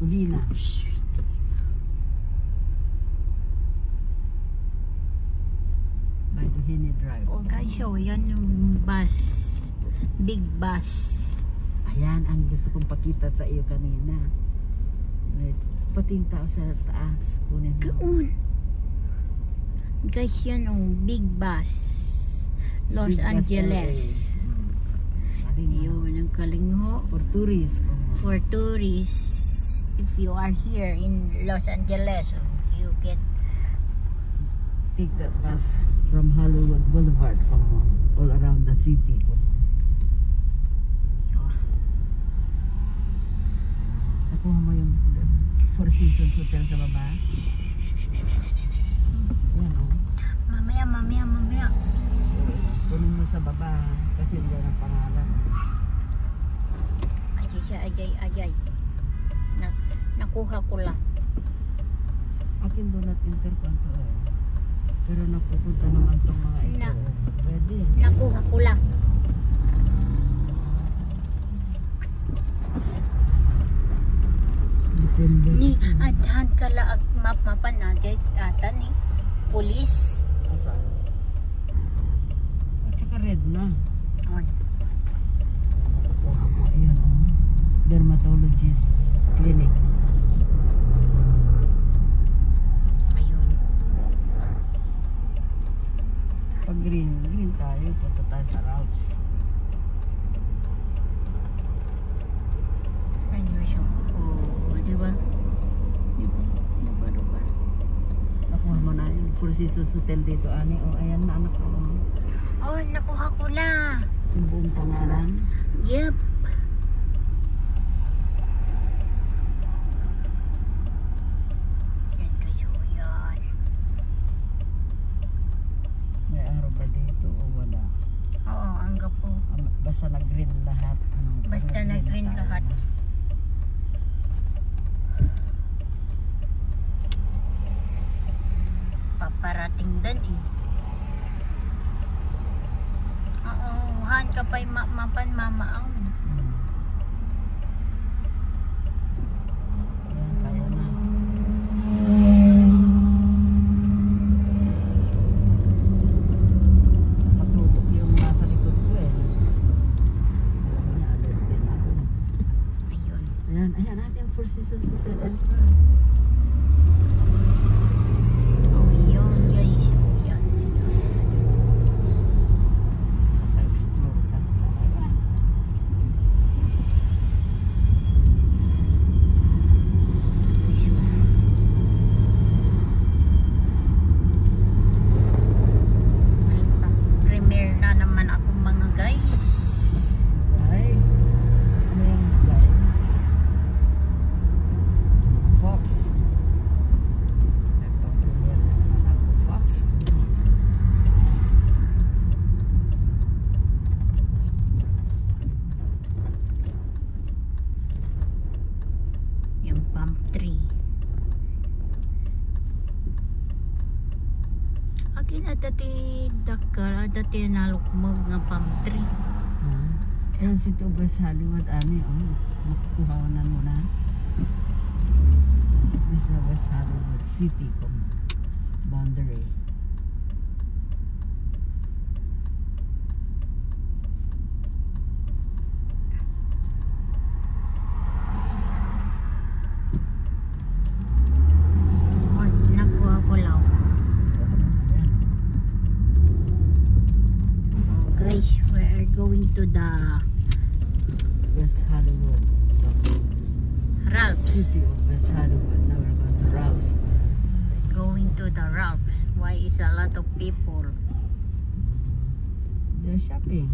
Ulina. By the Hini Drive. Oh guys, so yan yung bus. Big bus. Ayan ang gusto kong pakita sa iyo kanina. Pating tao sa taas. Kunin mo. Kaun. Guys, yan yung big bus. Los Big Bus Angeles. LA. Yun, ang galing ho. For tourists. For tourists, if you are here in Los Angeles, you can Take that bus from Hollywood Boulevard all around the city. Nakuha mo yung Four Seasons Hotel sa baba. Yan o. mamaya. Kunin mo sa baba kasi diyan ang pangalan. Ajay. Nakuha ko lang. Akin do not intercom to eh. Pero napupunta naman tong mga ito. Pwede. Nakuha ko lang. Depende. Ni adhan kala ag mapan na jay ata ni police. Asan? At saka red na. On. Ayan o. Dermatologist clinic. Ayun. Pag green tayo. Punta tayo sa Ralph's. Ayun siya. Oh, di ba? Nakuha mo na yung Four Seasons Hotel dito, ani. O, ayan na anak ko. Oh, nakuha ko lang. Yung buong pangalan. Yep. Yan guys, oh yan. May araw ba dito o wala? Oo, anggap po. Basta nag-green lahat. Basta nag-green tayo. lahat. Paparating din eh. Oo, han ka pa'y mapan mamaaw. Ayan, kaya na. Matutok yung nasa likod ko eh. Alam niya, alert din ako. Ayun. Ayan natin Four Seasons Hotel entrance. Oh, yun guys. Oh, yan. Maka-explore ka. This one. Ay, pa-premiere na naman ako mga guys. Ay, ano yung guy? Fox. Ito, premiere na naman ako. Fox. Yung palm tree. Akin na dati dakar, dati nalukmag nga palm tree. Ayan, City of West Hollywood, ani, oh. Makukuhawanan mo na. This is the West Hollywood City boundary. Oh, nakuha ko lang. Ayan. Oh, guys, we are going to the West Hollywood. Ralph's. City of West Hollywood. Now we're going to Ralph's. Going to the Ralph's. Why is a lot of people? They're shopping.